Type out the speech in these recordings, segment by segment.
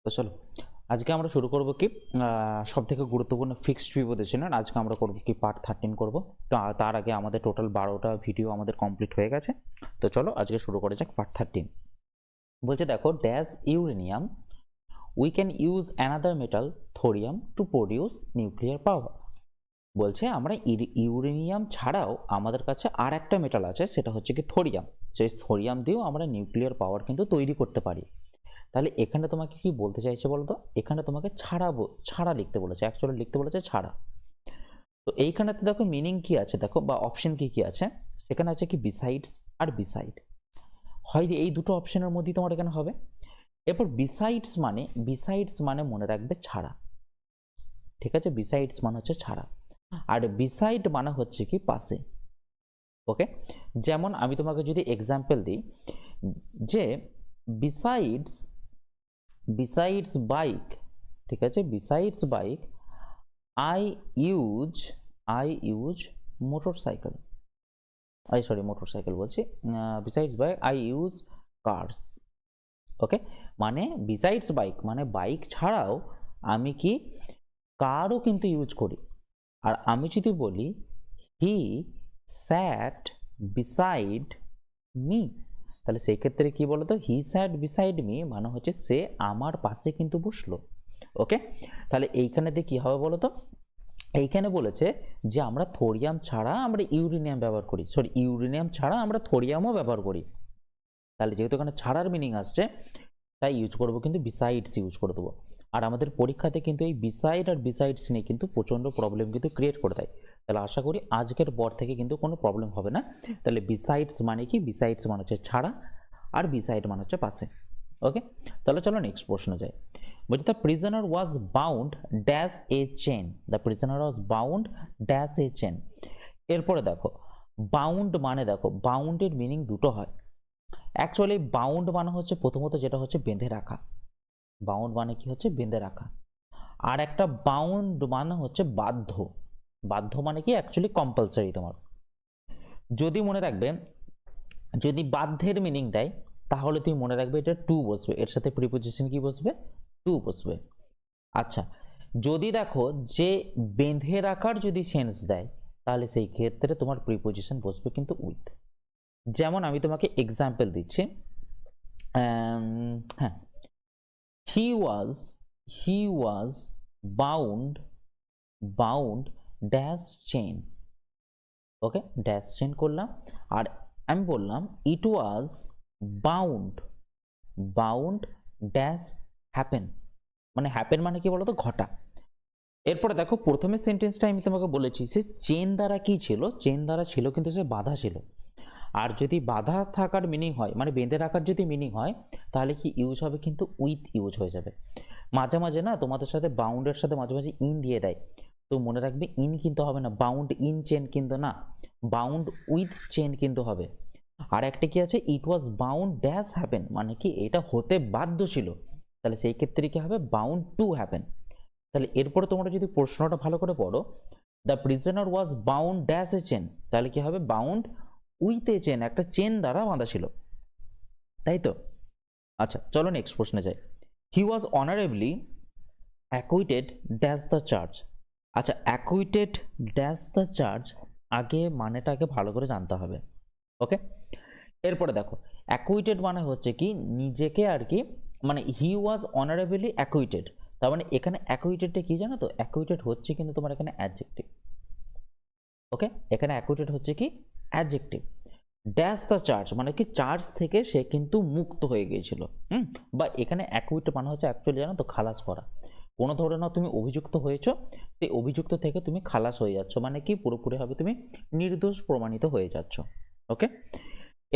তো চলো আজকে আমরা শুরু করব কি সব থেকে গুরুত্বপূর্ণ ফিক্সড প্রিপোজিশনের। আজকে আমরা করব কি পার্ট 13 করব। তো তার আগে আমাদের টোটাল 12টা ভিডিও আমাদের কমপ্লিট হয়ে গেছে। তো চলো আজকে শুরু করা যাক পার্ট 13। বলছে দেখো, dash uranium we can use another metal thorium to produce nuclear power. বলছে আমরা ইউরেনিয়াম ছাড়াও আমাদের কাছে আর একটা মেটাল আছে, সেটা হচ্ছে কি থোরিয়াম। সেই থোরিয়াম দিয়েও আমরা নিউক্লিয়ার পাওয়ার কিন্তু তৈরি করতে পারি। তাহলে এখানে তোমাকে কি বলতে চাইছে বলতো, এখানে তোমাকে ছাড়া লিখতে বলেছে, অ্যাকচুয়ালি লিখতে বলেছে ছাড়া। তো এইখানেতে দেখো মিনিং কি আছে দেখো, বা অপশন কি আছে। সেখানে আছে কি বিসাইডস আর বিসাইড, হয় এই দুটো অপশনের মধ্যেই তোমার এখানে হবে। এরপর বিসাইডস মানে মনে রাখবে ছাড়া, ঠিক আছে। বিসাইডস মানে হচ্ছে ছাড়া, আর বিসাইড মানে হচ্ছে কি পাশে। ওকে, যেমন আমি তোমাকে যদি এক্সাম্পল দিই যে বিসাইডস বাইক, ঠিক আছে, besides bike I use motorcycle, motorcycle বলছি, besides bike I use cars. Okay, মানে বিসাইডস বাইক মানে বাইক ছাড়াও আমি কি কারও কিন্তু ইউজ করি। আর আমি যদি বলি হি স্যাট বিসাইড মি, তাহলে সেই ক্ষেত্রে কি বলতো, হি স্যাট বিসাইড মি মানে হচ্ছে সে আমার পাশে কিন্তু বসলো। ওকে, তাহলে এইখানেতে কি হবে বলতো, এইখানে বলেছে যে আমরা থোরিয়াম ছাড়া আমরা ইউরেনিয়াম ব্যবহার করি, ইউরেনিয়াম ছাড়া আমরা থোরিয়ামও ব্যবহার করি। তাহলে যেহেতু এখানে ছাড়ার মিনিং আসছে, তাই ইউজ করবো কিন্তু বিসাইডস ইউজ করে দেবো। আর আমাদের পরীক্ষাতে কিন্তু এই বিসাইড আর বিসাইডস নিয়ে কিন্তু প্রচন্ড প্রবলেম কিন্তু ক্রিয়েট করে দেয়। তাহলে আশা করি আজকের পর থেকে কিন্তু কোনো প্রবলেম হবে না। তাহলে বিসাইডস মানে কি, বিসাইডস মানে হচ্ছে ছাড়া, আর বিসাইড মানে হচ্ছে পাশে। ওকে, তাহলে চলো নেক্সট প্রশ্ন যাই। বলছে the prisoner was bound dash a chain, the prisoner was bound dash a chain. এরপরে দেখো বাউন্ড মানে, দেখো বাউন্ডের মিনিং দুটো হয়। অ্যাকচুয়ালি বাউন্ড মানে হচ্ছে প্রথমত যেটা হচ্ছে বেঁধে রাখা, বাউন্ড মানে কি হচ্ছে বেঁধে রাখা। আর একটা বাউন্ড মানে হচ্ছে বাধ্য, বাধ্য মানে কি অ্যাকচুয়ালি কম্পালসারি। তোমার যদি মনে রাখবে, যদি বাধ্যের মিনিং দেয় তাহলে তুমি মনে রাখবে এটা টু বসবে, এর সাথে প্রিপোজিশন কি বসবে, টু বসবে। আচ্ছা, যদি দেখো যে বেঁধে রাখার যদি সেন্স দেয় তাহলে সেই ক্ষেত্রে তোমার প্রিপোজিশন বসবে কিন্তু উইথ। যেমন আমি তোমাকে এক্সাম্পল দিচ্ছি, হ্যাঁ, he was bound dash chain। Okay, dash chain করলাম, আর আমি বললাম ইট ওয়াজ বাউন্ড ড্যাশ হ্যাপেন, মানে হ্যাপেন মানে কি বলতো, ঘটা। এরপরে দেখো প্রথমে সেন্টেন্সটা আমি তোমাকে বলেছি সে চেন দ্বারা কি ছিল, চেন দ্বারা ছিল কিন্তু সে বাধা ছিল। আর যদি বাধা থাকার মিনিং হয় মানে বেঁধে রাখার যদি মিনিং হয় তাহলে কি ইউজ হবে কিন্তু উইথ ইউজ হয়ে যাবে। মাঝে মাঝে না তোমাদের সাথে বাউন্ডের সাথে মাঝে মাঝে ইন দিয়ে দেয়, তো মনে রাখবে ইন কিন্তু হবে না, বাউন্ড ইন চেন কিন্তু না, বাউন্ড উইথ চেন কিন্তু হবে। আর একটা কি আছে, ইট ওয়াজ বাউন্ড ড্যাশ হ্যাপেন মানে কি এটা হতে বাধ্য ছিল, তাহলে সেই ক্ষেত্রে কি হবে বাউন্ড টু হ্যাপেন। তাহলে এরপরে তোমরা যদি প্রশ্নটা ভালো করে পড়ো, the prisoner was bound dash a chain, তাহলে কি হবে বাউন্ড উইথ এ চেন, একটা চেন দ্বারা বাঁধা ছিল, তাই তো। আচ্ছা চলো নেক্সট প্রশ্নে যাই। হি ওয়াজ অনারেবলি অ্যাকুইটেড ড্যাশ দ্য চার্জ। আচ্ছা, অ্যাকুইটেড ড্যাশ দ্য চার্জ, আগে মানেটাকে ভালো করে জানতে হবে। ওকে, এরপরে দেখো অ্যাকুইটেড মানে হচ্ছে কি নিজেকে আর কি, মানে হি ওয়াজ অনারেবলি অ্যাকুইটেড, তার মানে এখানে অ্যাকুইটেডটা কি জানো তো, অ্যাকুইটেড হচ্ছে কিন্তু তোমার এখানে অ্যাডজেক্টিভ। ওকে, এখানে অ্যাকুইটেড হচ্ছে কি অ্যাডজেক্টিভ। ড্যাশ দ্য চার্জ মানে কি চার্জ থেকে সে কিন্তু মুক্ত হয়ে গিয়েছিল। বা এখানে অ্যাকুইট মানে হচ্ছে অ্যাকচুয়ালি জানো তো খালাস করা। কোনো ধরে নাও তুমি অভিযুক্ত হয়েছো, সেই অভিযুক্ত থেকে তুমি খালাস হয়ে যাচ্ছ, মানে কি পুরোপুরিভাবে তুমি নির্দোষ প্রমাণিত হয়ে যাচ্ছ। ওকে,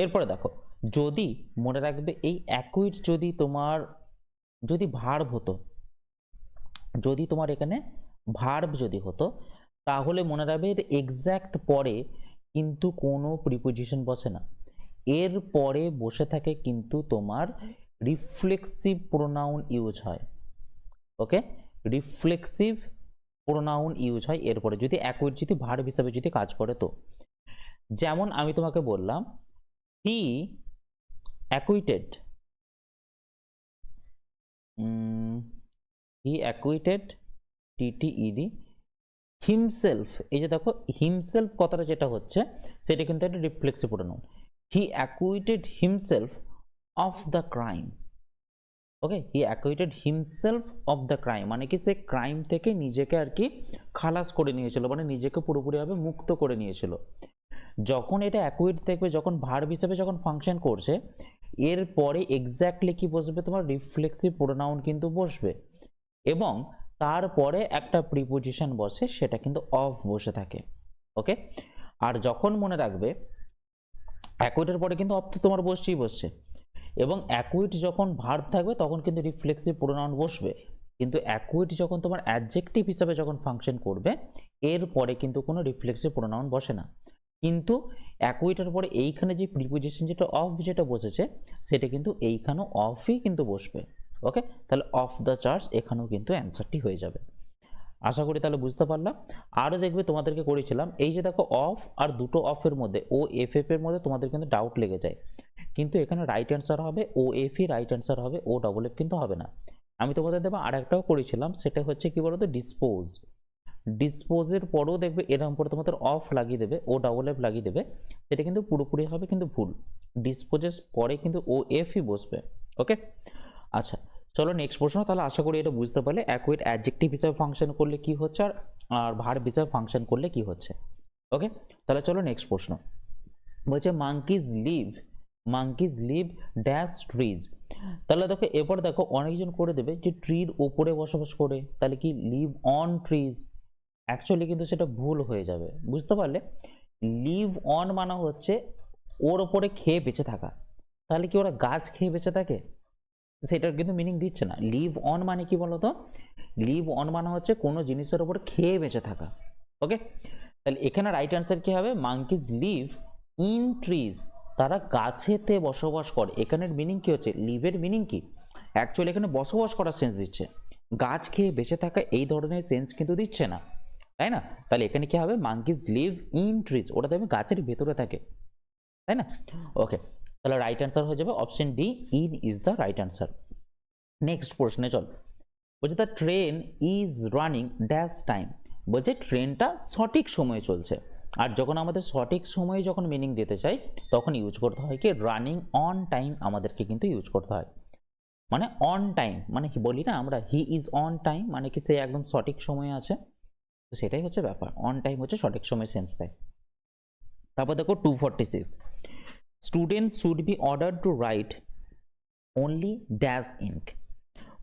এরপরে দেখো যদি মনে রাখবে এই অ্যাকুইট যদি তোমার যদি ভার্ব হতো, যদি তোমার এখানে ভার্ব যদি হতো তাহলে মনে রাখবে এর এক্স্যাক্ট পরে কিন্তু কোনো প্রিপোজিশন বসে না, এর পরে বসে থাকে কিন্তু তোমার রিফ্লেক্সিভ প্রোনাউন ইউজ হয়। ওকে, রিফ্লেক্সিভ প্রোনাউন ইউজ হয় এরপরে যদি অ্যাকুইট যদি ভার্ব হিসাবে যদি কাজ করে। তো যেমন আমি তোমাকে বললাম হি অ্যাকুইটেড হি অ্যাকুইটেড টিটিইডি হিমসেলফ, এই যে দেখো হিমসেলফ কথাটা যেটা হচ্ছে সেটা কিন্তু একটা reflexive pronoun. He acquitted himself of the crime. Okay, he acquitted himself of the crime মানে কি সে ক্রাইম থেকে নিজেকে আর কি খালাস করে নিয়েছিল, মানে নিজেকে পুরোপুরিভাবে মুক্ত করে নিয়েছিল। যখন এটা অ্যাকুইট দেখবে, যখন ভার্ব হিসেবে যখন ফাংশন করছে, এরপরে এক্স্যাক্টলি কি বসবে, তোমার রিফ্লেক্সিভ প্রোনাউন কিন্তু বসবে এবং তারপরে একটা প্রিপোজিশন বসে, সেটা কিন্তু অফ বসে থাকে। ওকে, আর যখন মনে রাখবে অ্যাকুইটের পরে কিন্তু অফ তো তোমার বসছে এবং অ্যাকুইট যখন ভার্ব থাকবে তখন কিন্তু রিফ্লেক্সিভ প্রোনাউন বসবে, কিন্তু অ্যাকুইট যখন তোমার অ্যাডজেক্টিভ হিসাবে যখন ফাংশন করবে এরপরে কিন্তু কোনো রিফ্লেক্সিভ প্রোনাউন বসে না। কিন্তু অ্যাকুইটের পরে এইখানে যে প্রিপোজিশন যেটা অফ যেটা বসেছে সেটা কিন্তু এইখানেও অফই কিন্তু বসবে। ওকে, তাহলে অফ দ্য চার্জ এখানেও কিন্তু অ্যান্সারটি হয়ে যাবে। আশা করি তাহলে বুঝতে পারলাম। আরও দেখবে তোমাদেরকে করেছিলাম, এই যে দেখো অফ আর দুটো অফের মধ্যে ও এফ এর মধ্যে তোমাদের কিন্তু ডাউট লেগে যায়, কিন্তু এখানে রাইট অ্যান্সার হবে ও এফই রাইট অ্যান্সার হবে, ও ডাবল এফ কিন্তু হবে না। আমি তোমাদের দেবো আর একটাও করেছিলাম, সেটা হচ্ছে কি বলতো ডিসপোজ। ডিসপোজের পরেও দেখবে এরকম পরে তোমাদের অফ লাগিয়ে দেবে, ও ডাবল এফ লাগিয়ে দেবে, সেটা কিন্তু পুরোপুরি হবে কিন্তু ভুল। ডিসপোজের পরে কিন্তু ও এফই বসবে। ওকে, আচ্ছা চলো নেক্সট প্রশ্ন। তাহলে আশা করি এটা বুঝতে পারলে অ্যাকুইট অ্যাডজেক্টিভ হিসাবে ফাংশন করলে কি হচ্ছে আর ভার্ব হিসাবে ফাংশন করলে কি হচ্ছে। ওকে, তাহলে চলো নেক্সট প্রশ্ন। বলছে মাঙ্কিজ লিভ ড্যাশ ট্রিজ। তাহলে দেখো এরপর দেখো অনেকজন করে দেবে যে ট্রির ওপরে বসবাস করে, তাহলে কি লিভ অন ট্রিজ। অ্যাকচুয়ালি কিন্তু সেটা ভুল হয়ে যাবে, বুঝতে পারলে। লিভ অন মানে হচ্ছে ওর ওপরে খেয়ে বেঁচে থাকা, তাহলে কি ওরা গাছ খেয়ে বেঁচে থাকে? সেটার কিন্তু মিনিং দিচ্ছে না। লিভ অন মানে কি বলতো, লিভ অন মানে হচ্ছে কোনো জিনিসের উপর খেয়ে বেঁচে থাকা। ওকে, তাহলে এখানে রাইট অ্যান্সার কি হবে, মাঙ্কিজ লিভ ইন ট্রিজ, তারা গাছেতে বসবাস করে। এখানের মিনিং কি হচ্ছে, লিভের মিনিং কি, অ্যাকচুয়ালি এখানে বসবাস করার সেন্স দিচ্ছে, গাছ খেয়ে বেঁচে থাকা এই ধরনের সেন্স কিন্তু দিচ্ছে না, তাই না? তাহলে এখানে কি হবে, মাঙ্কিজ লিভ ইন ট্রিজ, ওটা দেখবে গাছের ভেতরে থাকে, তাই না? ওকে, তাহলে রাইট অ্যান্সার হয়ে যাবে option D, in is the right answer. Next প্রশ্নে চল। বলছে the train is running dash time, বলছে ট্রেনটা সঠিক সময়ে চলছে। আর যখন আমাদের সঠিক সময়ে যখন মিনিং দিতে চাই তখন ইউজ করতে হয় কি, রানিং অন টাইম আমাদেরকে কিন্তু ইউজ করতে হয়। মানে অন টাইম মানে কি বলি না আমরা, হি ইজ অন টাইম মানে কি সে একদম সঠিক সময়ে আছে, তো সেটাই হচ্ছে ব্যাপার, অন টাইম হচ্ছে সঠিক সময় সেন্স দেয়। তারপর দেখো 246, student should be order to write only dash ink.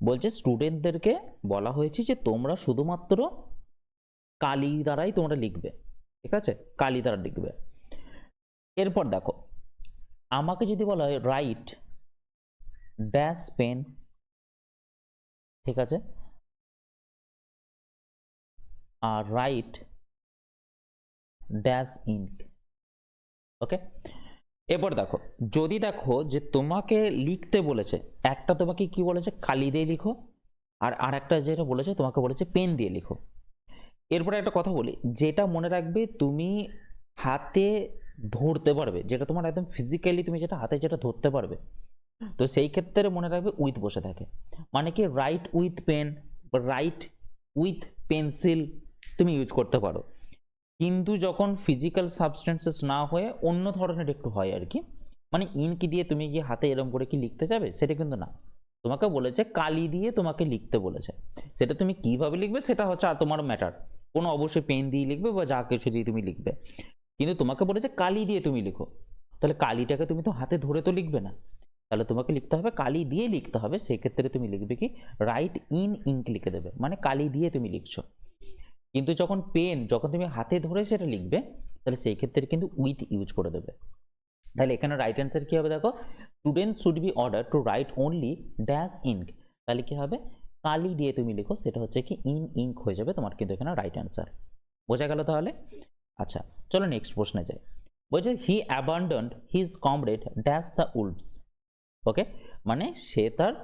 বলছে স্টুডেন্টদেরকে বলা হয়েছে যে তোমরা শুধুমাত্র কালি দ্বারাই তোমরা লিখবে, ঠিক আছে, কালি দ্বারা লিখবে। এরপর দেখো আমাকে যদি বলা হয় রাইট ড্যাশ পেন, ঠিক আছে, আর রাইট ড্যাশ ইঙ্ক। ওকে, এরপর দেখো যদি দেখো যে তোমাকে লিখতে বলেছে, একটা তোমাকে কি বলেছে কালি দিয়ে লিখো, আর একটা যেটা বলেছে তোমাকে বলেছে পেন দিয়ে লিখো। এরপরে একটা কথা বলি, যেটা মনে রাখবে তুমি হাতে ধরতে পারবে, যেটা তোমার একদম ফিজিক্যালি তুমি যেটা হাতে যেটা ধরতে পারবে, তো সেই ক্ষেত্রে মনে রাখবে উইথ বসে থাকে। মানে কি write with pen, write with pencil তুমি ইউজ করতে পারো। কিন্তু যখন ফিজিক্যাল সাবস্টেন্সেস না হয়ে অন্য ধরনের একটু হয় আর কি, মানে ইঙ্ক দিয়ে তুমি গিয়ে হাতে এরকম করে কি লিখতে যাবে, সেটা কিন্তু না। তোমাকে বলেছে কালি দিয়ে তোমাকে লিখতে বলেছে, সেটা তুমি কিভাবে লিখবে সেটা হচ্ছে আর তোমার ম্যাটার, কোনো অবশ্যই পেন দিয়ে লিখবে বা যা কিছু দিয়ে তুমি লিখবে, কিন্তু তোমাকে বলেছে কালি দিয়ে তুমি লিখো, তাহলে কালিটাকে তুমি তো হাতে ধরে তো লিখবে না, তাহলে তোমাকে লিখতে হবে কালি দিয়ে লিখতে হবে। সেক্ষেত্রে তুমি লিখবে কি রাইট ইন ইঙ্ক লিখে দেবে, মানে কালি দিয়ে তুমি লিখছো। কিন্তু যখন পেন যখন তুমি হাতে ধরে সেটা লিখবে তাহলে সেই ক্ষেত্রে কিন্তু উইথ ইউজ করে দেবে। তাহলে এখানে রাইট অ্যান্সার কি হবে দেখো, student should be order to write only dash ink, তাহলে কি হবে কালি দিয়ে তুমি লিখো, সেটা হচ্ছে কি ইন ইঙ্ক হয়ে যাবে তোমার কিন্তু এখানে রাইট অ্যান্সার। বোঝা গেল তাহলে? আচ্ছা চলো নেক্সট প্রশ্নে যাই। বলছে he abandoned his comrade dash the wolves. Okay, মানে সে তার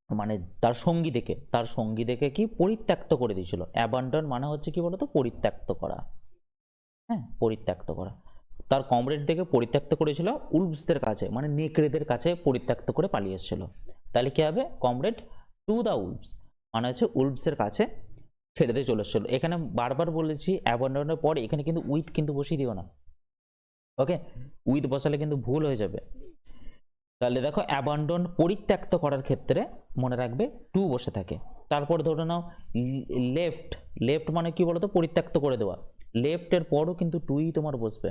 মানে তার সঙ্গী দেখে কি পরিত্যক্ত করে দিয়েছিল। অ্যাবান্ডন মানে হচ্ছে কি বলতো পরিত্যক্ত করা, হ্যাঁ পরিত্যক্ত করা। তার কমরেড দেখে পরিত্যক্ত করেছিল উলভসদের কাছে, মানে নেকড়েদের কাছে পরিত্যক্ত করে পালিয়ে এসেছিল। তাহলে কি হবে, কমরেড টু দ্য উলভস মানে হচ্ছে উলভসের কাছে ছেড়ে দিয়ে চলে এসেছিল। এখানে বারবার বলেছি অ্যাবান্ডনের পরে এখানে কিন্তু উইথ কিন্তু বসিয়ে দিও না, ওকে? উইথ বসালে কিন্তু ভুল হয়ে যাবে। তাহলে দেখো অ্যাবান্ডন পরিত্যক্ত করার ক্ষেত্রে মনে রাখবে টু বসে থাকে। তারপর ধরে নাও লেফট, লেফট মানে কি বলতো পরিত্যক্ত করে দেওয়া, লেফটের পরও কিন্তু টুই তোমার বসবে।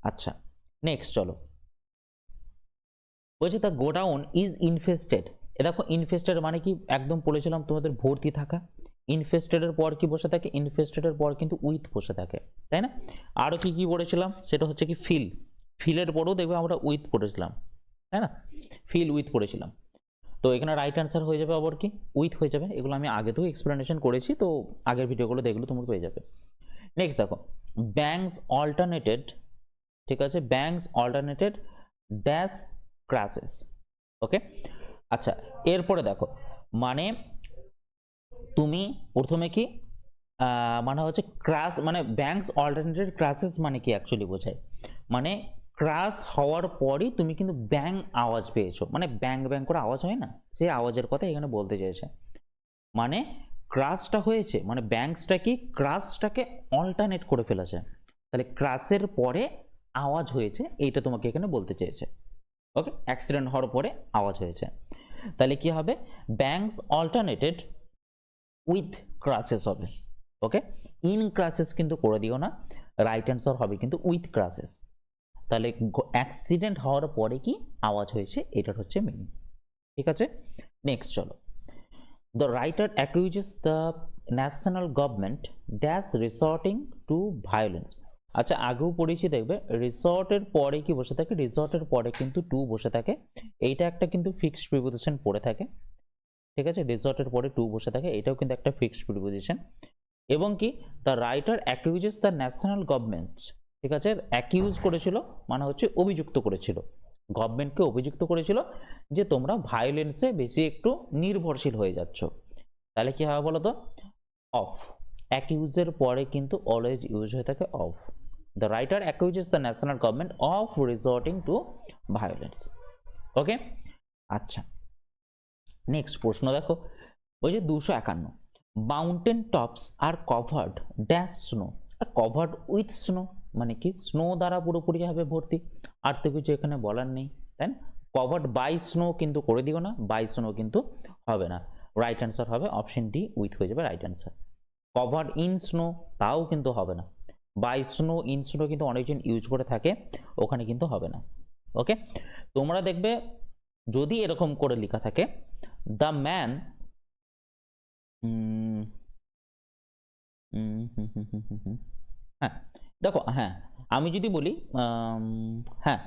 আচ্ছা নেক্সট চলো, বলছে দ্য গোডাউন ইজ ইনফেস্টেড। এ দেখো ইনফেস্টেড মানে কি একদম বলেছিলাম তোমাদের ভর্তি থাকা। ইনফেস্টেডের পর কি বসে থাকে, ইনফেস্টেডের পর কিন্তু উইথ বসে থাকে, তাই না? আরও কি কি পড়েছিলাম সেটা হচ্ছে কি ফিল, ফিলের পরেও দেখবে আমরা উইথ পড়েছিলাম, তাই না? ফিল উইথ পড়েছিলাম। তো এখানে রাইট অ্যান্সার হয়ে যাবে আবার কি উইথ হয়ে যাবে। এগুলো আমি আগেতেও এক্সপ্লেনেশন করেছি, তো আগের ভিডিওগুলো দেখলে তোমরা পেয়ে যাবে। নেক্সট দেখো ব্যাংকস অল্টারনেটেড, ঠিক আছে, ব্যাংকস অল্টারনেটেড ড্যাশ ক্রাসেস, ওকে? আচ্ছা এরপরে দেখো মানে তুমি প্রথমে কি মানে হচ্ছে ক্রাশ মানে ব্যাংকস অল্টারনেটেড ক্রাসেস মানে কি অ্যাকচুয়ালি বোঝায়, মানে ক্রাশ হওয়ার পরই তুমি কিন্তু ব্যাং আওয়াজ পেয়েছো, মানে ব্যাং ব্যাং করে আওয়াজ হয় না, সেই আওয়াজের কথা এখানে বলতে চাইছে। মানে ক্রাশটা হয়েছে মানে ব্যাংকসটা কি ক্রাশটাকে অল্টারনেট করে ফেলেছে, তাহলে ক্রাশের পরে আওয়াজ হয়েছে এইটা তোমাকে এখানে বলতে চেয়েছে, ওকে? অ্যাক্সিডেন্ট হওয়ার পরে আওয়াজ হয়েছে, তাহলে কি হবে ব্যাংকস অল্টারনেটেড উইথ ক্রাসেস হবে, ওকে? ইন ক্রাসেস কিন্তু করে দিও না, রাইট অ্যান্সার হবে কিন্তু উইথ ক্রাসেস। তাহলে অ্যাক্সিডেন্ট হওয়ার পরে কি আওয়াজ হয়েছে এটার হচ্ছে মিনিং, ঠিক আছে? নেক্সট চলো, the writer accuses the national government dash resorting to violence. আচ্ছা আগেও পড়েছি দেখবে রিসর্টের পরে কি বসে থাকে, রিসর্টের পরে কিন্তু টু বসে থাকে, এইটা একটা কিন্তু ফিক্সড প্রিপোজিশন পড়ে থাকে, ঠিক আছে? রিসর্টের পরে টু বসে থাকে, এটাও কিন্তু একটা ফিক্সড প্রিপোজিশন। এবং কি the writer accuses the national government, ঠিক আছে? অ্যাকিউজ করেছিল মানে হচ্ছে অভিযুক্ত করেছিল, গভর্নমেন্টকে অভিযুক্ত করেছিল যে তোমরা ভায়োলেন্সে বেশি একটু নির্ভরশীল হয়ে যাচ্ছ, তাহলে কি হবে বলো তো অফ, অ্যাকিউজের পরে কিন্তু অলওয়েজ ইউজ হয়ে থাকে of. The writer accuses the national government of resorting to violence, okay? আচ্ছা নেক্সট প্রশ্ন দেখো, ওই যে 251 mountain tops are covered dash snow, are covered with snow মানে কি স্নো দ্বারা পুরোপুরি হবে ভর্তি, আর তো কিছু এখানে বলার নেই, তাই না? কভার্ড বাই স্নো কিন্তু করে দিও না, বাই স্নো কিন্তু হবে না, রাইট অ্যান্সার হবে অপশন ডি উইথ হয়ে যাবে right answer. Covered in snow তাও কিন্তু হবে না, বাই স্নো ইন স্নো কিন্তু অনেকজন ইউজ করে থাকে, ওখানে কিন্তু হবে না, ওকে? তোমরা দেখবে যদি এরকম করে লেখা থাকে দ্য ম্যান, হ্যাঁ দেখো, হ্যাঁ আমি যদি বলি হ্যাঁ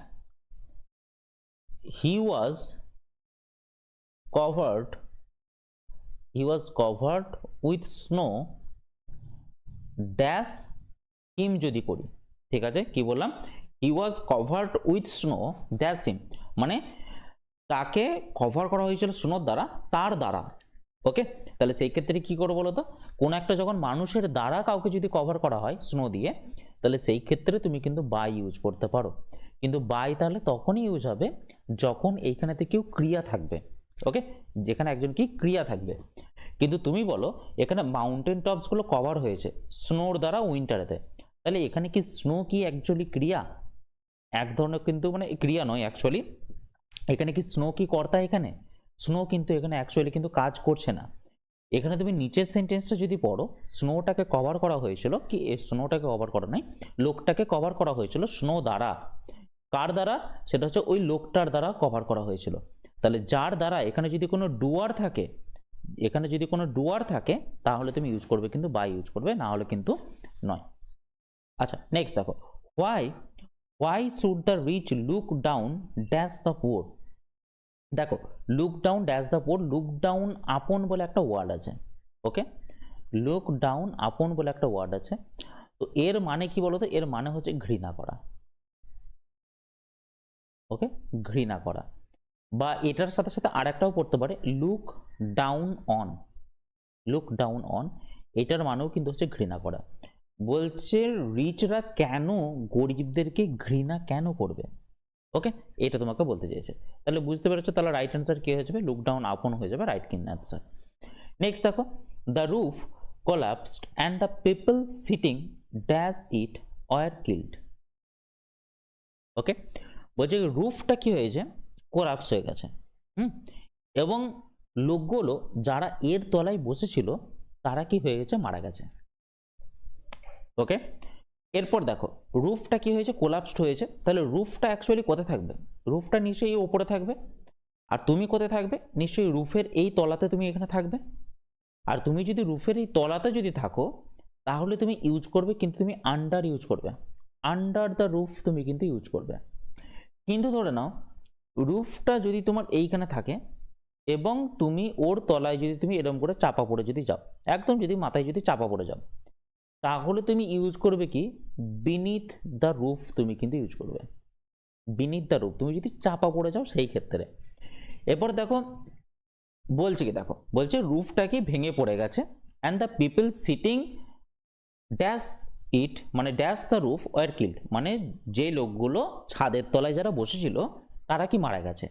he was covered with snow dash him যদি করি, ঠিক আছে? কি বললাম, he was covered with snow dash him, মানে তাকে কভার করা হয়েছিল স্নোর দ্বারা, তার দ্বারা, ওকে? তাহলে সেই ক্ষেত্রে কি করবো বলো তো, কোনো একটা যখন মানুষের দ্বারা কাউকে যদি কভার করা হয় স্নো দিয়ে, তাহলে সেই ক্ষেত্রে তুমি কিন্তু বাই ইউজ করতে পারো, কিন্তু বাই তাহলে তখনই ইউজ হবে যখন এইখানেতে কেউ ক্রিয়া থাকবে, ওকে? যেখানে একজন কি ক্রিয়া থাকবে। কিন্তু তুমি বলো এখানে মাউন্টেন টপস গুলো কভার হয়েছে স্নোর দ্বারা উইন্টারেতে, তাহলে এখানে কি স্নো কি অ্যাকচুয়ালি ক্রিয়া? এক ধরনের কিন্তু মানে ক্রিয়া নয় অ্যাকচুয়ালি, এখানে কি স্নো কি কর্তা, এখানে স্নো কিন্তু এখানে অ্যাকচুয়ালি কিন্তু কাজ করছে না। এখানে তুমি নিচের সেন্টেন্সটা যদি পড়ো, স্নোটাকে কভার করা হয়েছিল কি, স্নোটাকে কভার করা নাই, লোকটাকে কভার করা হয়েছিল স্নো দ্বারা, কার দ্বারা? সেটা হচ্ছে ওই লোকটার দ্বারা কভার করা হয়েছিল, তাহলে যার দ্বারা এখানে যদি কোনো ডুয়ার থাকে, এখানে যদি কোনো ডুয়ার থাকে তাহলে তুমি ইউজ করবে কিন্তু বাই ইউজ করবে, না হলে কিন্তু নয়। আচ্ছা নেক্সট দেখো why should the rich look down dash the poor, দেখো look down dash the poor, look down upon বলে একটা ওয়ার্ড আছে, ওকে? লুক ডাউন আপন বলে একটা ওয়ার্ড আছে, তো এর মানে কি বলতো, এর মানে হচ্ছে ঘৃণা করা, ওকে? ঘৃণা করা, বা এটার সাথে সাথে আর একটাও পড়তে পারে look down on, look down on এটার মানেও কিন্তু হচ্ছে ঘৃণা করা। বলছে রিচরা কেন গরিবদেরকে ঘৃণা কেন করবে, ওকে, এটা তোমাকে বলতে চেয়েছে। তাহলে বুঝতে পেরেছো, তাহলে রাইট অ্যান্সার কি হয়ে যাবে, লুক ডাউন আপন হয়ে যাবে রাইট কিন অ্যান্সার। নেক্সট দেখো, the roof collapsed and the people sitting dash it were killed. Okay, বলছে রুফটা কি হয়েছে, কোলাপস হয়ে গেছে। এবং লোকগুলো যারা এর তলায় বসেছিল তারা কি হয়ে গেছে, মারা গেছে। ওকে, এরপর দেখো রুফটা কি হয়েছে, কোলাপসড হয়েছে। তাহলে রুফটা অ্যাকচুয়ালি কোথায় থাকবে, রুফটা নিশ্চয়ই ওপরে থাকবে। আর তুমি কোথায় থাকবে, নিশ্চয়ই রুফের এই তলাতে তুমি এখানে থাকবে। আর তুমি যদি রুফের এই তলাতে যদি থাকো তাহলে তুমি ইউজ করবে, কিন্তু তুমি আন্ডার ইউজ করবে, আন্ডার দ্য রুফ তুমি কিন্তু ইউজ করবে। কিন্তু ধরে নাও রুফটা যদি তোমার এইখানে থাকে এবং তুমি ওর তলায় যদি তুমি এরকম করে চাপা পড়ে যদি যাও, একদম যদি মাথায় যদি চাপা পড়ে যাও, তাহলে তুমি ইউজ করবে কি, বিনিথ দ্য রুফ তুমি কিন্তু ইউজ করবে, বিনিথ দ্য রুফ তুমি যদি চাপা পড়ে যাও সেই ক্ষেত্রে। এরপর দেখো বলছে কি, দেখো বলছে রুফটা কি ভেঙে পড়ে গেছে, and the people sitting dash it মানে dash the roof were killed, মানে যে লোকগুলো ছাদের তলায় যারা বসেছিল তারা কি মারা গেছে।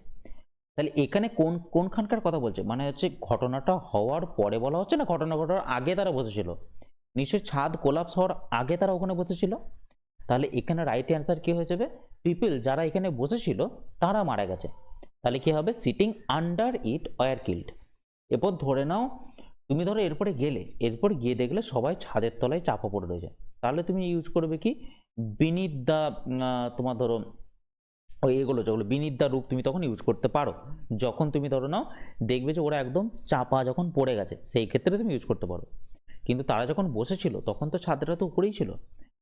তাহলে এখানে কোনখানকার কথা বলছে, মানে হচ্ছে ঘটনাটা হওয়ার পরে বলা হচ্ছে না, ঘটনা ঘটার আগে তারা বসেছিল, নিশ্চয়ই ছাদ কোলাপস হওয়ার আগে তারা ওখানে বসেছিল। তাহলে এখানে রাইট অ্যান্সার কি হয়ে যাবে, পিপল যারা এখানে বসেছিল তারা মারা গেছে। তাহলে কি হবে, sitting under it were killed. এরপর ধরে নাও তুমি ধরো এরপরে গেলে, এরপর গিয়ে দেখলে সবাই ছাদের তলায় চাপা পড়ে রয়েছে, তাহলে তুমি ইউজ করবে কি, বিনিথ দা, তোমার ধরো ওই এগুলো যেগুলো বিনিথ দা রূপ তুমি তখন ইউজ করতে পারো, যখন তুমি ধরো নাও দেখবে যে ওরা একদম চাপা যখন পড়ে গেছে সেই ক্ষেত্রে তুমি ইউজ করতে পারো। কিন্তু তারা যখন বসেছিল তখন তো ছাদটা তো উপরেই ছিল,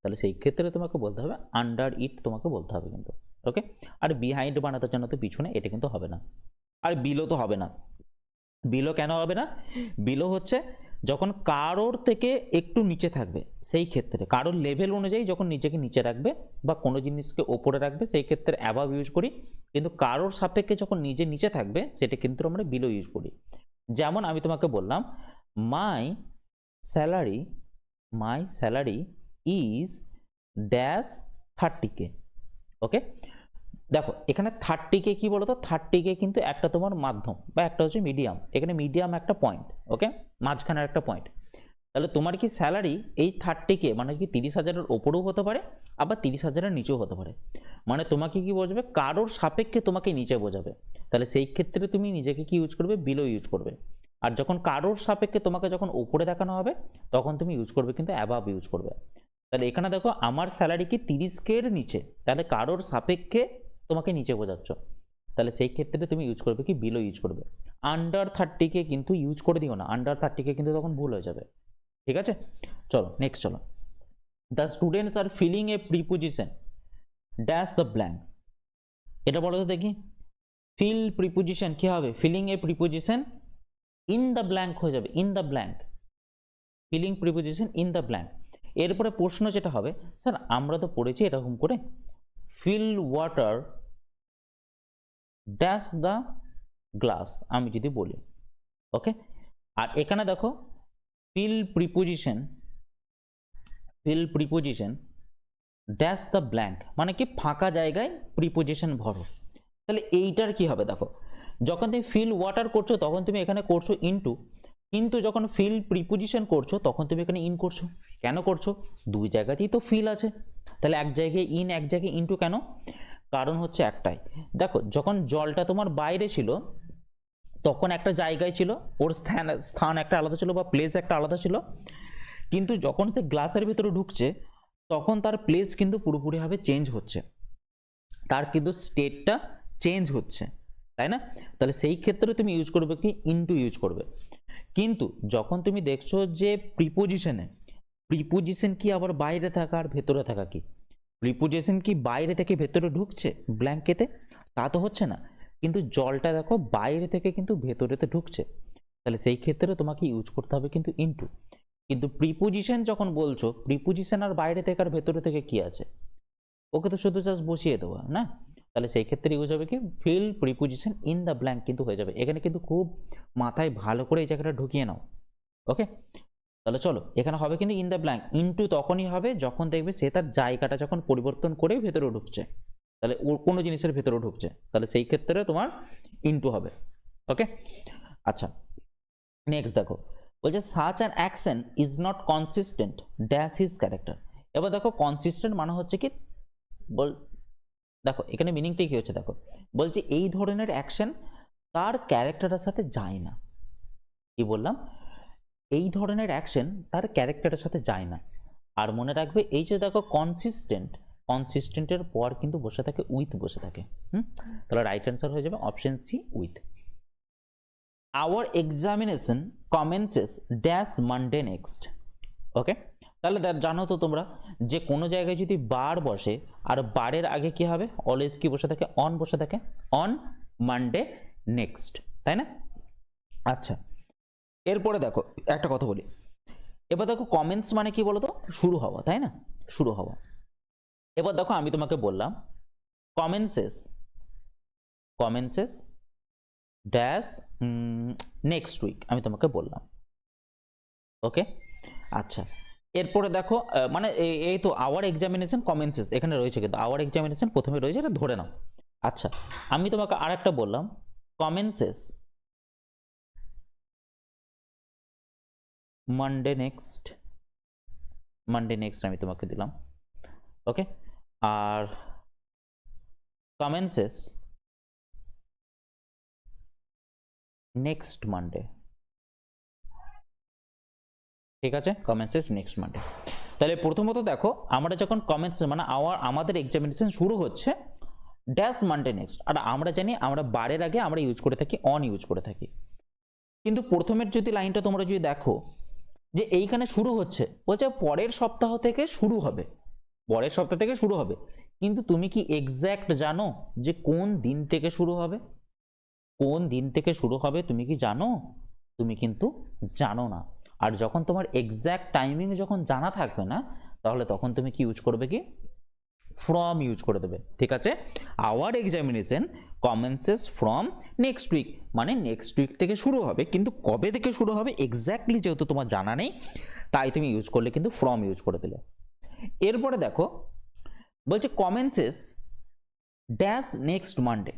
তাহলে সেই ক্ষেত্রে তোমাকে বলতে হবে আন্ডার ইট, তোমাকে বলতে হবে কিন্তু। ওকে, আর বিহাইন্ড বানাতে জন্য তো পিছনে, এটা কিন্তু হবে না। আর বিলো তো হবে না, বিলো কেন হবে না, বিলো হচ্ছে যখন কারোর থেকে একটু নিচে থাকবে সেই ক্ষেত্রে, কারোর লেভেল অনুযায়ী যখন নিজেকে নিচে রাখবে বা কোনো জিনিসকে ওপরে রাখবে সেই ক্ষেত্রে অ্যাবাভ ইউজ করি, কিন্তু কারোর সাপেক্ষে যখন নিজে নিচে থাকবে সেটা কিন্তু আমরা বিলো ইউজ করি। যেমন আমি তোমাকে বললাম মাই স্যালারি ইজ ড্যাশ 30K। ওকে, দেখো এখানে 30K কি বলতো, 30K কিন্তু একটা তোমার মাধ্যম বা একটা হচ্ছে মিডিয়াম, এখানে মিডিয়াম একটা পয়েন্ট, ওকে মাঝখানের একটা পয়েন্ট। তাহলে তোমার কি স্যালারি এই 30K মানে কি 30,000-এর ওপরেও হতে পারে, আবার 30,000-এর নিচেও হতে পারে, মানে তোমাকে কি বোঝাবে, কারোর সাপেক্ষে তোমাকে নিচে বোঝাবে। তাহলে সেই ক্ষেত্রে তুমি নিজেকে কি ইউজ করবে, বিলো ইউজ করবে। আর যখন কারোর সাপেক্ষে তোমাকে যখন ওপরে দেখানো হবে তখন তুমি ইউজ করবে কিন্তু অ্যাবাভ ইউজ করবে। তাহলে এখানে দেখো আমার স্যালারি কি 30K-এর নিচে, তাহলে কারোর সাপেক্ষে তোমাকে নিচে বোঝাচ্ছ, তাহলে সেই ক্ষেত্রে তুমি ইউজ করবে কি, বিলো ইউজ করবে। আন্ডার 30K কিন্তু ইউজ করে দিও না, আন্ডার 30K কিন্তু তখন ভুল হয়ে যাবে। ঠিক আছে, চলো নেক্সট চলো, the students are filling a preposition dash the blank. এটা বলো তো দেখি, ফিল প্রিপোজিশন কি হবে, filling a preposition in the blank হয়ে যাবে, in the blank, filling preposition in the blank. এরপরে প্রশ্ন যেটা হবে, স্যার আমরা তো পড়েছি এরকম করে, fill water dash the glass আমি যদি বলি, ওকে। আর এখানে দেখো fill preposition dash the blank, মানে কি ফাঁকা জায়গায় প্রিপোজিশন ভরো। তাহলে এইটার কি হবে, দেখো যখন তুমি ফিল ওয়াটার করছো তখন তুমি এখানে করছো ইনটু, কিন্তু যখন ফিল প্রিপোজিশন করছো তখন তুমি এখানে ইন করছো। কেন করছো, দুই জায়গাতেই তো ফিল আছে, তাহলে এক জায়গায় ইন এক জায়গায় ইনটু কেন, কারণ হচ্ছে একটাই, দেখো যখন জলটা তোমার বাইরে ছিল তখন একটা জায়গায় ছিল, ওর স্থান একটা আলাদা ছিল বা প্লেস একটা আলাদা ছিল, কিন্তু যখন সে গ্লাসের ভিতরে ঢুকছে তখন তার প্লেস কিন্তু পুরোপুরিভাবে চেঞ্জ হচ্ছে, তার কিন্তু স্টেটটা চেঞ্জ হচ্ছে, তাই না। তাহলে সেই ক্ষেত্রে তুমি ইউজ করবে কি, ইনটু ইউজ করবে। কিন্তু যখন তুমি দেখছো যে প্রিপোজিশন কি আবার বাইরে থাকা আর ভেতরে থাকা, কি প্রিপোজিশন কি বাইরে থেকে ভেতরে ঢুকছে ব্ল্যাঙ্কেতে, তা তো হচ্ছে না, কিন্তু জলটা দেখো বাইরে থেকে কিন্তু ভেতরেতে ঢুকছে, তাহলে সেই ক্ষেত্রে তোমাকে ইউজ করতে হবে কিন্তু ইনটু। কিন্তু প্রিপোজিশন যখন বলছো, প্রিপোজিশন আর বাইরে থেকে আর ভেতরে থেকে কি আছে, ওকে তো শুধু জাস্ট বসিয়ে দেওয়া না, তাহলে সেই ক্ষেত্রে ইউজ হবে কি, fill preposition in the blank কিন্তু হয়ে যাবে। এখানে কিন্তু খুব মাথায় ভালো করে এই জায়গাটা ঢুকিয়ে নাও, ওকে। তাহলে চলো এখানে হবে কিন্তু ইন দ্য ব্ল্যাঙ্ক, ইনটু তখনই হবে যখন দেখবে সে তার জায়গাটা যখন পরিবর্তন করে ভেতরে ঢুকছে, তাহলে ওর কোনো জিনিসের ভেতরে ঢুকছে, তাহলে সেই ক্ষেত্রে তোমার ইনটু হবে। ওকে, আচ্ছা নেক্সট দেখো, বলছে such an action is not consistent dash his character. এবার দেখো কনসিস্টেন্ট মানে হচ্ছে কি, বল দেখো এখানে মিনিংটাই কি হচ্ছে দেখো, বলছে এই ধরনের অ্যাকশন তার ক্যারেক্টারের সাথে যায় না। কি বললাম, এই ধরনের অ্যাকশন তার ক্যারেক্টারের সাথে যায় না। আর মনে রাখবে এই যে দেখো কনসিস্টেন্ট, কনসিস্টেন্টের পর কিন্তু বসে থাকে উইথ বসে থাকে। তাহলে রাইট অ্যান্সার হয়ে যাবে option C with. Our examination commences dash Monday next. Okay, তাহলে জানো তো তোমরা যে কোনো জায়গায় যদি বার বসে আর বারের আগে কি হবে, অলওয়েজ কি বসে থাকে, অন বসে থাকে, অন মানডে নেক্সট, তাই না? আচ্ছা এরপরে দেখো একটা কথা বলি, এবার দেখো কমেন্টস মানে কি বলতো, শুরু হওয়া, তাই না, শুরু হওয়া। এবার দেখো আমি তোমাকে বললাম কমেন্সেস, কমেন্সেস ড্যাশ নেক্সট উইক, আমি তোমাকে বললাম। ওকে, আচ্ছা এরপরে দেখো মানে এই তো আওয়ার এক্সামিনেশন কমেন্সেস এখানে রয়েছে, কিন্তু আওয়ার এক্সামিনেশন প্রথমে রয়েছে, এটা ধরে নাও। আচ্ছা আমি তোমাকে আর একটা বললাম কমেন্সেস মানডে নেক্সট, মানডে নেক্সট আমি তোমাকে দিলাম। ওকে, আর কমেন্সেস নেক্সট মানডে, ঠিক আছে, কমেন্সেস নেক্সট মানডে। তাহলে প্রথমত দেখো আমরা যখন কমেন্টস মানে আমাদের এক্সামিনেশন শুরু হচ্ছে ড্যাশ মানডে নেক্সট, আর আমরা জানি আমরা বারের আগে আমরা ইউজ করে থাকি অন ইউজ করে থাকি। কিন্তু প্রথমের যদি লাইনটা তোমরা যদি দেখো যে এইখানে শুরু হচ্ছে, বলছে পরের সপ্তাহ থেকে শুরু হবে, পরের সপ্তাহ থেকে শুরু হবে, কিন্তু তুমি কি এক্স্যাক্ট জানো যে কোন দিন থেকে শুরু হবে? কোন দিন থেকে শুরু হবে তুমি কি জানো? তুমি কিন্তু জানো না। আর যখন তোমার এক্স্যাক্ট টাইমিং যখন জানা থাকবে না, তাহলে তখন তুমি কি ইউজ করবে, কি ফ্রম ইউজ করে দেবে। ঠিক আছে, our examination commences from next week, মানে নেক্সট উইক থেকে শুরু হবে, কিন্তু কবে থেকে শুরু হবে এক্স্যাক্টলি যেহেতু তোমার জানা নেই, তাই তুমি ইউজ করলে কিন্তু ফ্রম ইউজ করে দিলে। এরপরে দেখো বলছে কমেন্সেস ড্যাশ নেক্সট মানডে,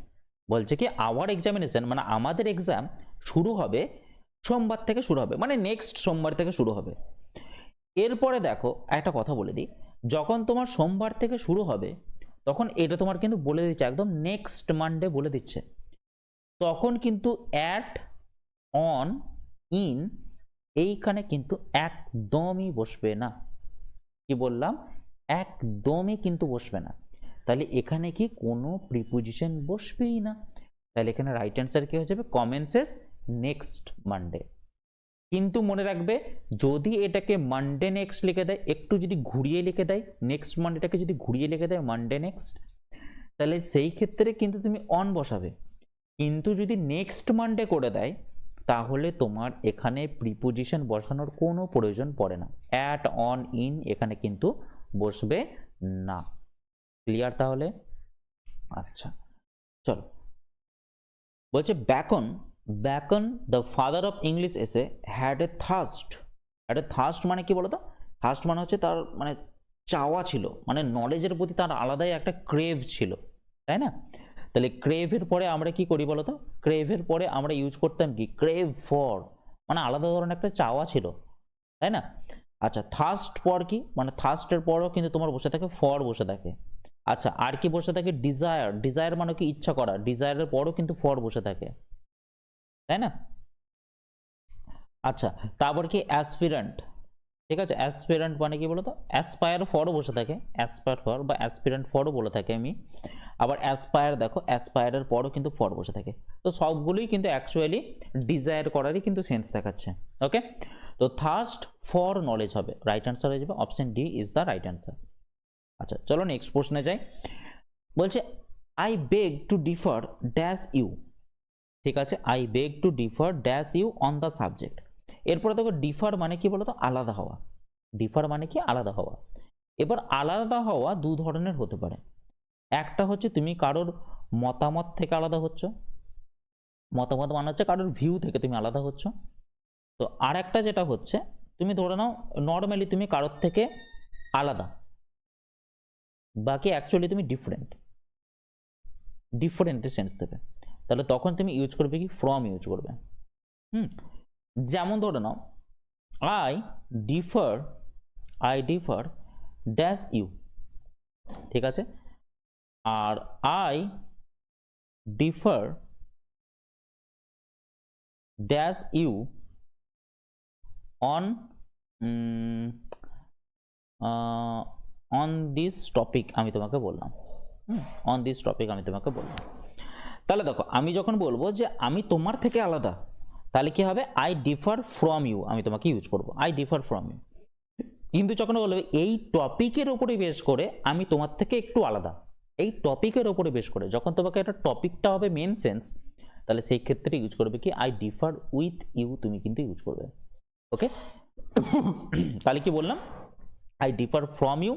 বলছে কি আওয়ার এক্সামিনেশন মানে আমাদের এক্সাম শুরু হবে সোমবার থেকে শুরু হবে, মানে নেক্সট সোমবার থেকে শুরু হবে। এরপরে দেখো একটা কথা বলে দিই, যখন তোমার সোমবার থেকে শুরু হবে তখন এটা তোমার কিন্তু বলে দিচ্ছে একদম নেক্সট মানডে বলে দিচ্ছে, তখন কিন্তু অ্যাট, অন, ইন এইখানে কিন্তু একদমই বসবে না। কি বললাম, একদমই কিন্তু বসবে না। তাহলে এখানে কি কোনো প্রিপোজিশন বসবেই না, তাহলে এখানে রাইট অ্যান্সার কি হয়ে যাবে, কমেন্সেস নেক্সট মানডে। কিন্তু মনে রাখবে যদি এটাকে মানডে নেক্সট লিখে দেয়, একটু যদি ঘুরিয়ে লিখে দেয়, নেক্সট মানডেটাকে যদি ঘুরিয়ে লিখে দেয় মানডে নেক্সট, তাহলে সেই ক্ষেত্রে কিন্তু তুমি অন বসাবে। কিন্তু যদি নেক্সট মানডে করে দেয় তাহলে তোমার এখানে প্রিপোজিশন বসানোর কোনো প্রয়োজন পড়ে না, অ্যাট, অন, ইন এখানে কিন্তু বসবে না। ক্লিয়ার তাহলে? আচ্ছা চলো, বলছে Bacon, Bacon the father of English essay had a thirst. Had a thirst মানে কি বলতো, থার্স্ট মানে হচ্ছে তার মানে চাওয়া ছিল, মানে নলেজের প্রতি তার আলাদাই একটা ক্রেভ ছিল, তাই না? তাহলে ক্রেভের পরে আমরা কি করি বলতো, ক্রেভের পরে আমরা ইউজ করতাম কি, ক্রেভ ফর, মানে আলাদা ধরনের একটা চাওয়া ছিল, তাই না? আচ্ছা থার্স্ট পর কি, মানে থার্স্টের পরও কিন্তু তোমার বসে থাকে ফর বসে থাকে। আচ্ছা আর কি বসে থাকে, ডিজায়ার, ডিজায়ার মানে কি ইচ্ছা করা, ডিজায়ারের পরও কিন্তু ফর বসে থাকে, তাই না? আচ্ছা তারপর কি অ্যাসপিরেন্ট, ঠিক আছে, অ্যাসপিরেন্ট মানে কি বলতো, অ্যাসপায়ার ফরও বসে থাকে, অ্যাসপায়ার ফর বা অ্যাসপিরেন্ট ফরও বলে থাকে আমি। আবার অ্যাসপায়ার দেখো, অ্যাসপায়ারের পরও কিন্তু ফর বসে থাকে। তো সবগুলোই কিন্তু অ্যাকচুয়ালি ডিজায়ার করারই কিন্তু সেন্স দেখাচ্ছে। ওকে, তো থার্স্ট ফর নলেজ হবে, রাইট অ্যান্সার হয়ে যাবে option D is the right answer. আচ্ছা চলো নেক্সট প্রশ্নে যাই, বলছে I beg to differ dash you, ঠিক আছে, I beg to differ dash you on the subject. এরপরে দেখো ডিফার মানে কি বলতো, আলাদা হওয়া, ডিফার মানে কি আলাদা হওয়া। এবার আলাদা হওয়া দু ধরনের হতে পারে, একটা হচ্ছে তুমি কারোর মতামত থেকে আলাদা হচ্ছ, মতামত মানে হচ্ছে কারোর ভিউ থেকে তুমি আলাদা হচ্ছ। তো আর একটা যেটা হচ্ছে তুমি ধরে নাও নর্মালি তুমি কারোর থেকে আলাদা, বাকি অ্যাকচুয়ালি তুমি ডিফারেন্ট। ডিফারেন্ট সেন্স দেবে, তাহলে তখন তুমি ইউজ করবে কি ফ্রম ইউজ করবে। যেমন ধরে নাও আই ডিফার ড্যাশ ইউ, ঠিক আছে, আর I differ dash you on on this topic আমি তোমাকে বললাম, অন দিস টপিক আমি তোমাকে বললাম। তাহলে দেখো আমি যখন বলবো যে আমি তোমার থেকে আলাদা, তাহলে কি হবে আই ডিফার ফ্রম ইউ, আমি তোমাকে ইউজ করব আই ডিফার ফ্রম ইউ। কিন্তু যখন বলবে এই টপিকের উপরে বেস করে আমি তোমার থেকে একটু আলাদা, এই টপিকের উপরে বেস করে, যখন তোমাকে একটা টপিকটা হবে মেন সেন্স, তাহলে সেই ক্ষেত্রে ইউজ করবে কি আই ডিফার উইথ ইউ, তুমি কিন্তু ইউজ করবে। ওকে, তাহলে কি বললাম আই ডিফার ফ্রম ইউ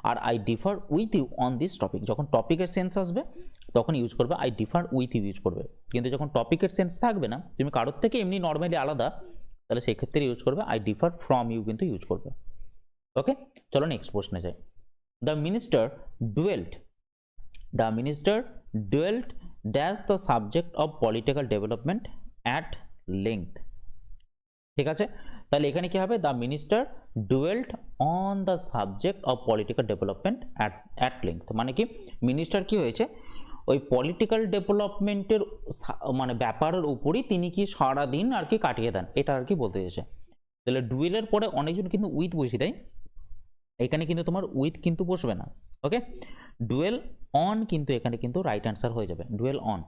আর I differ with you on this topic. যখন টপিকের সেন্স আসবে তখন ইউজ করবে I differ with you use করবে, কিন্তু যখন টপিকের সেন্স থাকবে না, তুমি কারোর থেকে এমনি নর্মালি আলাদা, তাহলে সেই ক্ষেত্রে ইউজ করবে আই ডিফার ফ্রম ইউ কিন্তু ইউজ করবে। ওকে, চলো নেক্সট প্রশ্নে যাই। The minister dwelt dash the subject of political development at length, ঠিক আছে, তাহলে এখানে কি হবে the minister dwelt on the subject of political development at length, মানে কি মিনিস্টার কি হয়েছে ওই পলিটিক্যাল ডেভেলপমেন্টের মানে ব্যাপারের উপরই তিনি কি সারাদিন আর কি কাটিয়ে দেন, এটা আর কি বলতে চাইছে। তাহলে ডুয়েলের পরে অনেকজন কিন্তু উইথ বসে দেয়, এখানে কিন্তু তোমার উইথ কিন্তু বসবে না। ওকে, ডুয়েল অন কিন্তু এখানে কিন্তু রাইট অ্যান্সার হয়ে যাবে, ডুয়েল অন।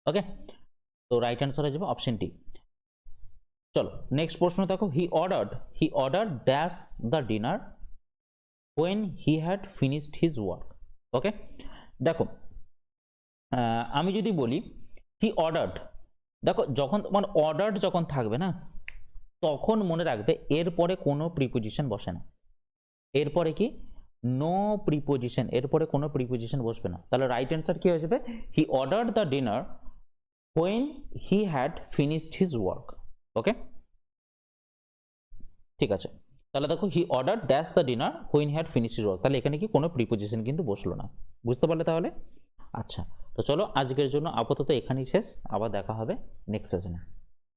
ওকে, তো রাইট অ্যান্সার হয়ে যাবে অপশন টি। চলো নেক্সট প্রশ্ন দেখো, he order dash the dinner when he had finished his work. Okay, দেখো আমি যদি বলি হি অর্ডার্ড, দেখো যখন তোমার অর্ডার্ড যখন থাকবে না, তখন মনে রাখবে এরপরে কোনো প্রিপোজিশন বসে না, এরপরে কি নো প্রিপোজিশন, এরপরে কোনো প্রিপোজিশন বসবে না। তাহলে রাইট অ্যান্সার কি হয়ে যাবে he ordered the dinner when he had finished his work. Okay, ঠিক আছে, তাহলে দেখো he order dash the dinner when he had finished his work, তাহলে এখানে কি কোনো প্রিপোজিশন কিন্তু বসলো না, বুঝতে পারলে তাহলে। আচ্ছা, তো চলো আজকের জন্য আপাতত এখানেই শেষ, আবার দেখা হবে নেক্সট সেশনে।